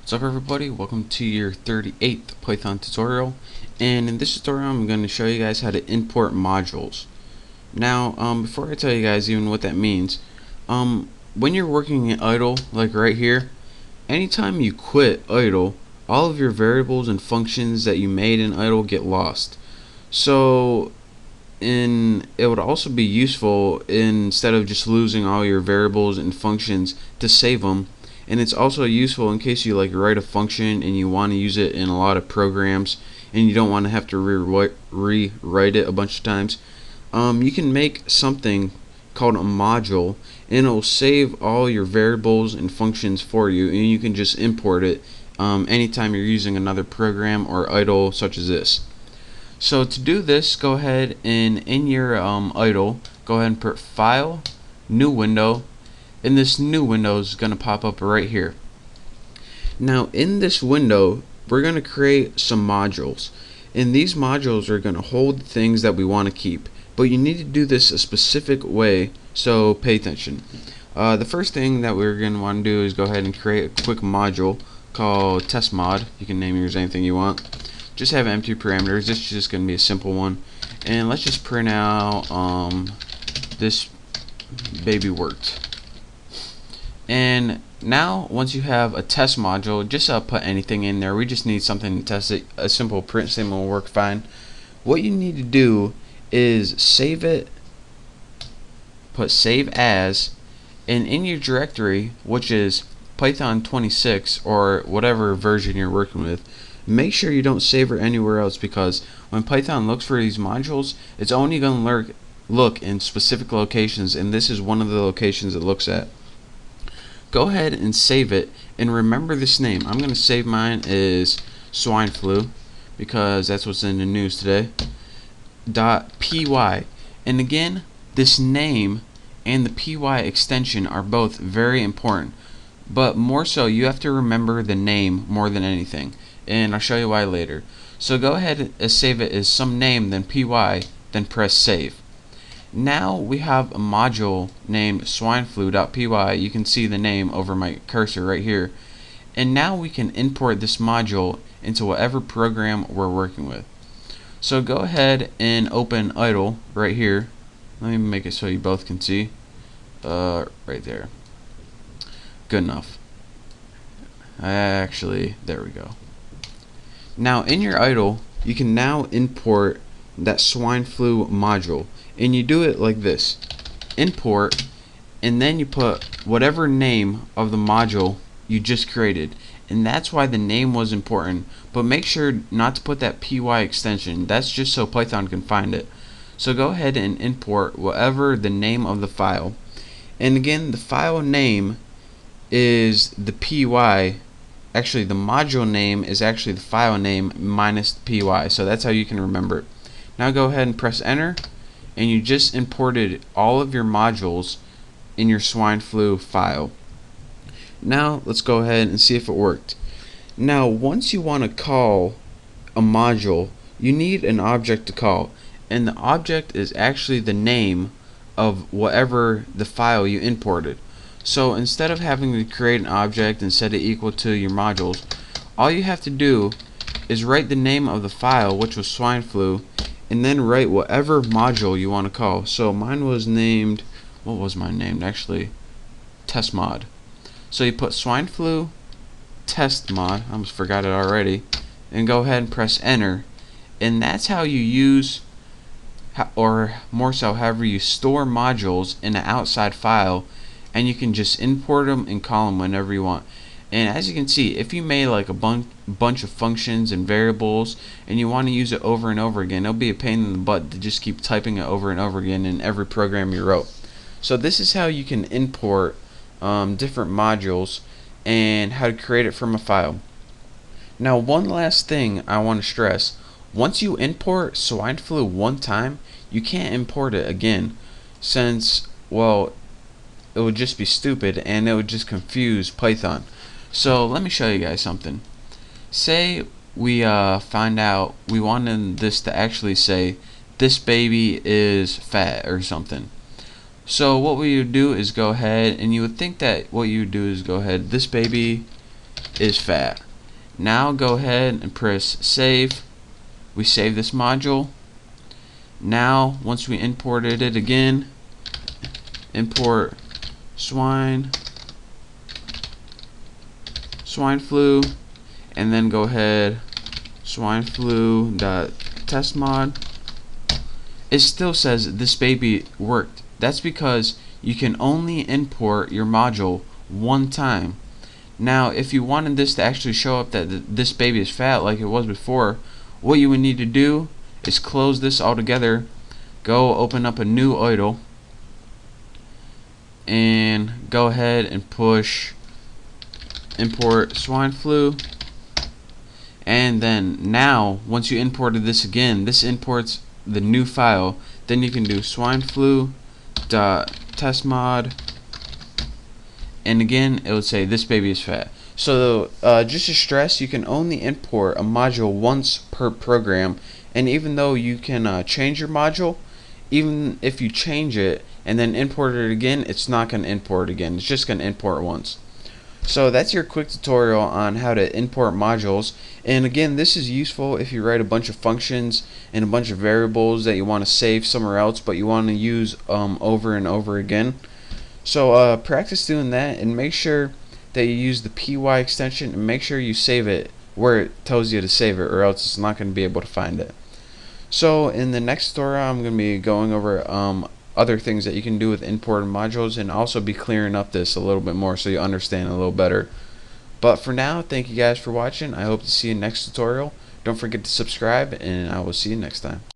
What's up everybody, welcome to your 38th Python tutorial, and in this tutorial I'm going to show you guys how to import modules. Now before I tell you guys even what that means, when you're working in idle, like right here, anytime you quit idle, all of your variables and functions that you made in idle get lost. So it would also be useful, instead of just losing all your variables and functions, to save them. And it's also useful in case you write a function and you want to use it in a lot of programs and you don't want to have to rewrite it a bunch of times. You can make something called a module, and it will save all your variables and functions for you, and you can just import it anytime you're using another program or idle such as this. So to do this, go ahead and in your idle, go ahead and put File, New Window, and this new window is going to pop up right here. Now in this window, we're going to create some modules, and these modules are going to hold things that we want to keep, but you need to do this a specific way, so pay attention. The first thing that we're going to want to do is go ahead and create a quick module called test mod. You can name yours anything you want. Just have empty parameters. This is just going to be a simple one, and let's just print out this baby worked. And now once you have a test module, just put anything in there. We just need something to test it. A simple print statement will work fine. What you need to do is save it, put save as, and in your directory, which is Python 26 or whatever version you're working with, make sure you don't save it anywhere else, because when Python looks for these modules, it's only going to look in specific locations, and this is one of the locations it looks at. Go ahead and save it, and remember this name. I'm going to save mine as swine flu, because that's what's in the news today. .py, and again, this name and the py extension are both very important, but more so you have to remember the name more than anything, and I'll show you why later. So go ahead and save it as some name, then py, then press save. Now we have a module named swineflu.py. You can see the name over my cursor right here, and now we can import this module into whatever program we're working with. So go ahead and open idle right here. Let me make it so you both can see. Right there. Good enough. Actually, there we go. Now in your idle, you can now import that swine flu module, and you do it like this: import, and then you put whatever name of the module you just created, and that's why the name was important. But make sure not to put that py extension. That's just so Python can find it. So go ahead and import whatever the name of the file, and again, the file name is the py. Actually, the module name is actually the file name minus the py, so that's how you can remember it. Now go ahead and press enter, and you just imported all of your modules in your swine flu file. Now let's go ahead and see if it worked. Now once you want to call a module, you need an object to call, and the object is actually the name of whatever the file you imported. So instead of having to create an object and set it equal to your modules, all you have to do is write the name of the file, which was swine flu, and then write whatever module you want to call. So mine was named, what was mine named actually? Test mod. So you put swine flu test mod, I almost forgot it already, and go ahead and press enter, and that's how you use, or more so however you store modules in an outside file, and you can just import them and call them whenever you want. And as you can see, if you made like a bunch of functions and variables and you want to use it over and over again, it'll be a pain in the butt to just keep typing it over and over again in every program you wrote. So this is how you can import different modules and how to create it from a file. Now one last thing I want to stress: once you import swine flu one time, you can't import it again, since, well, it would just be stupid and it would just confuse Python. So let me show you guys something. Say we find out we wanted this to actually say this baby is fat or something. So what we would do is go ahead, and you would think that what you would do is go ahead, this baby is fat. Now go ahead and press save. We save this module. Now once we imported it again, import swine flu, and then go ahead swine flu.testmod. It still says this baby worked. That's because you can only import your module one time. Now if you wanted this to actually show up that this baby is fat like it was before, what you would need to do is close this all together, go open up a new idle, and go ahead and push import swine flu. And then now once you imported this again, this imports the new file. Then you can do swine flu.testmod, and again it would say this baby is fat. So just to stress, you can only import a module once per program, and even though you can change your module, even if you change it and then import it again, it's not going to import again. It's just going to import once. So that's your quick tutorial on how to import modules. And again, this is useful if you write a bunch of functions and a bunch of variables that you want to save somewhere else but you want to use over and over again. So practice doing that, and make sure that you use the py extension, and make sure you save it where it tells you to save it, or else it's not going to be able to find it. So in the next tutorial, I'm going to be going over other things that you can do with imported modules, and also be clearing up this a little bit more so you understand a little better. But for now, thank you guys for watching. I hope to see you next tutorial. Don't forget to subscribe, and I will see you next time.